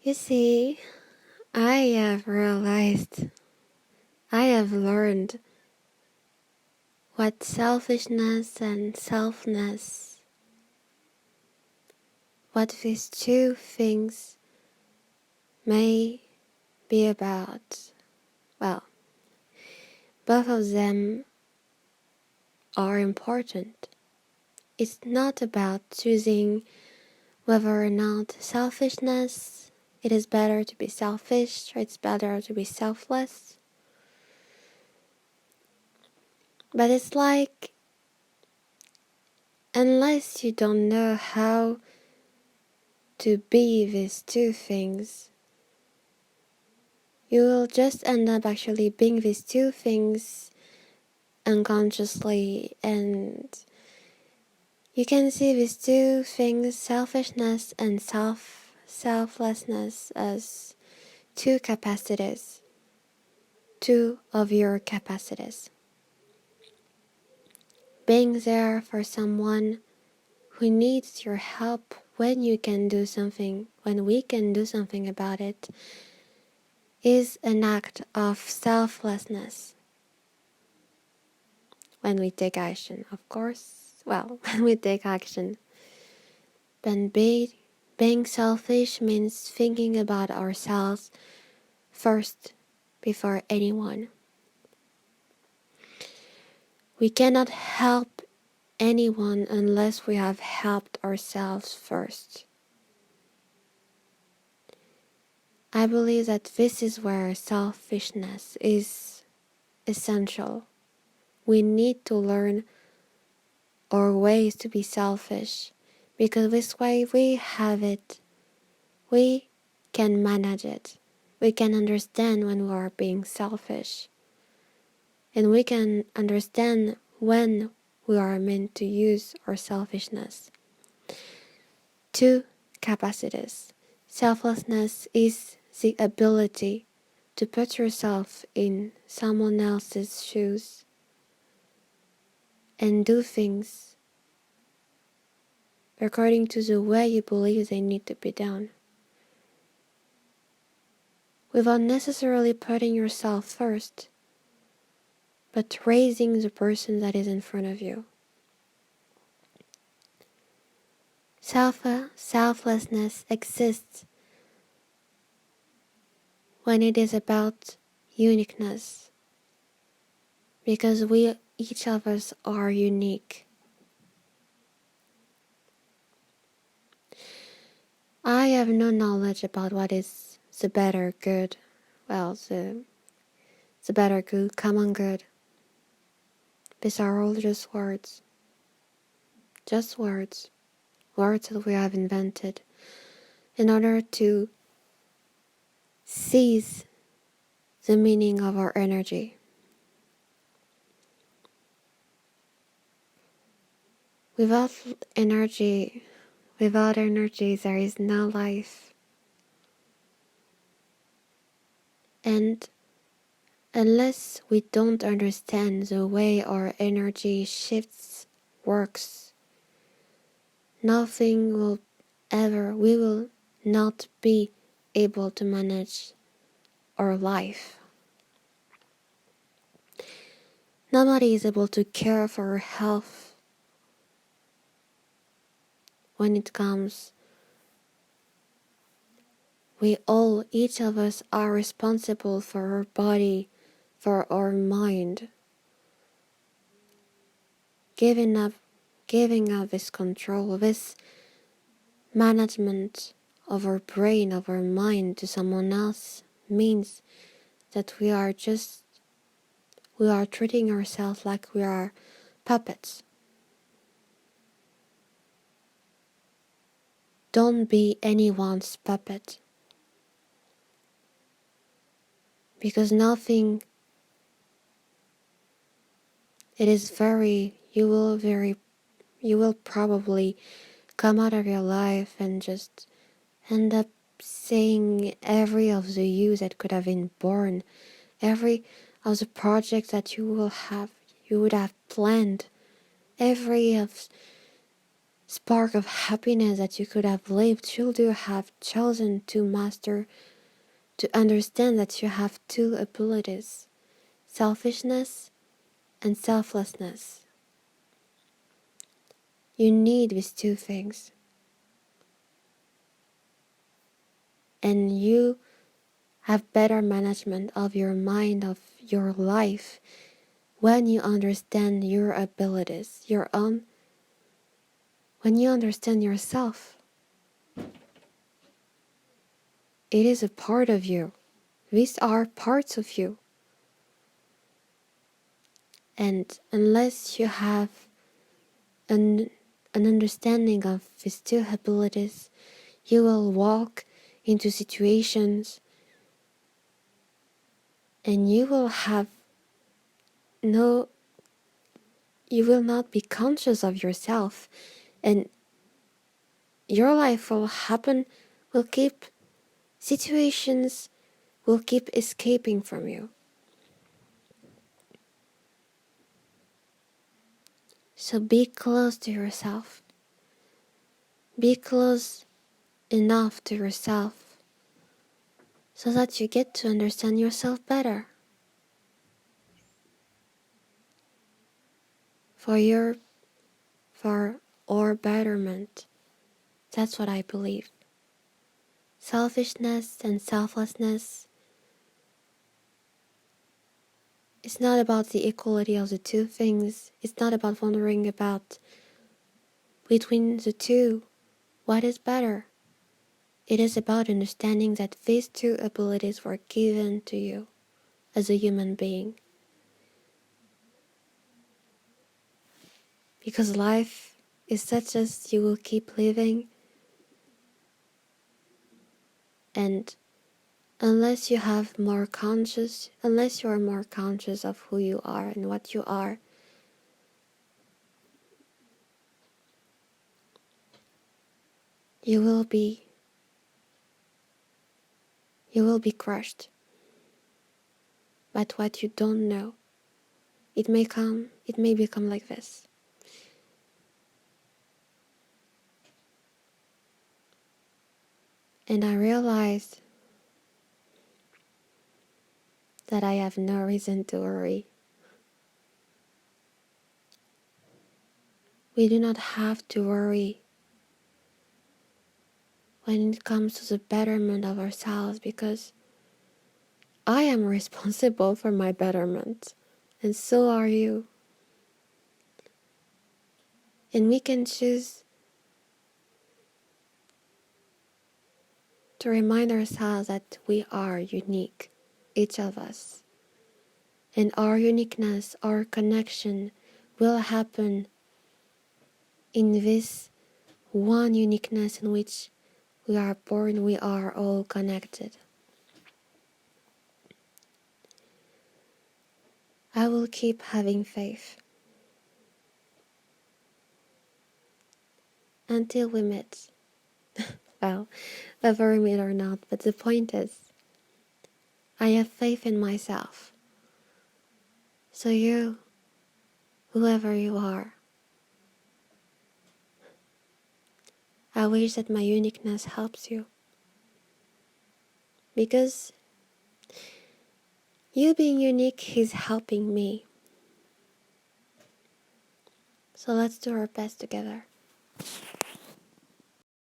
You see, I have learned what selfishness and selfness, what these two things may be about. Well, both of them are important. It's not about choosing whether or not selfishness, it is better to be selfish or it's better to be selfless. But it's like, unless you don't know how to be these two things, you will just end up actually being these two things unconsciously, and you can see these two things, selfishness and selflessness, as two of your capacities. Being there for someone who needs your help when we can do something about it, is an act of selflessness. When we take action, of course. Well, when we take action. Then being selfish means thinking about ourselves first before anyone. We cannot help anyone unless we have helped ourselves first. I believe that this is where selfishness is essential. We need to learn our ways to be selfish, because this way we have it. We can manage it. We can understand when we are being selfish. And we can understand when we are meant to use our selfishness. Two capacities. Selflessness is the ability to put yourself in someone else's shoes and do things according to the way you believe they need to be done, without necessarily putting yourself first, but raising the person that is in front of you. Selflessness exists when it is about uniqueness, because each of us are unique. I have no knowledge about what is the better good, the better good, common good. These are all just words that we have invented in order to seize the meaning of our energy. Without energy, there is no life. And unless we don't understand the way our energy works, we will not be able to manage our life. Nobody is able to care for our health when it comes. Each of us are responsible for our body, for our mind. Giving up this control, this management of our brain, of our mind to someone else means that we are treating ourselves like we are puppets. Don't be anyone's puppet, because you will probably come out of your life and just end up saying every of the you that could have been born, every of the projects that you would have planned, every of spark of happiness that you could have lived should you have chosen to master, to understand that you have two abilities, selfishness and selflessness. You need these two things. And you have better management of your mind, of your life, when you understand your abilities, your own, when you understand yourself. It is a part of you. These are parts of you. And unless you have an understanding of these two abilities, you will walk into situations and you will not be conscious of yourself, and your life situations will keep escaping from you. So be close to yourself. Be close enough to yourself so that you get to understand yourself better. For our betterment. That's what I believe. Selfishness and selflessness is not about the equality of the two things. It's not about wondering about between the two what is better. It is about understanding that these two abilities were given to you as a human being. Because life is such as you will keep living, and unless you are more conscious of who you are and what you are, you will be crushed by what you don't know. It may become like this. And I realized that I have no reason to worry. We do not have to worry when it comes to the betterment of ourselves, because I am responsible for my betterment, and so are you. And we can choose to remind ourselves that we are unique, each of us. And our uniqueness, our connection will happen in this one uniqueness in which we are born. We are all connected. I will keep having faith until we meet. Well, whether we meet or not, but the point is, I have faith in myself. So you, whoever you are, I wish that my uniqueness helps you. Because you being unique is helping me. So let's do our best together.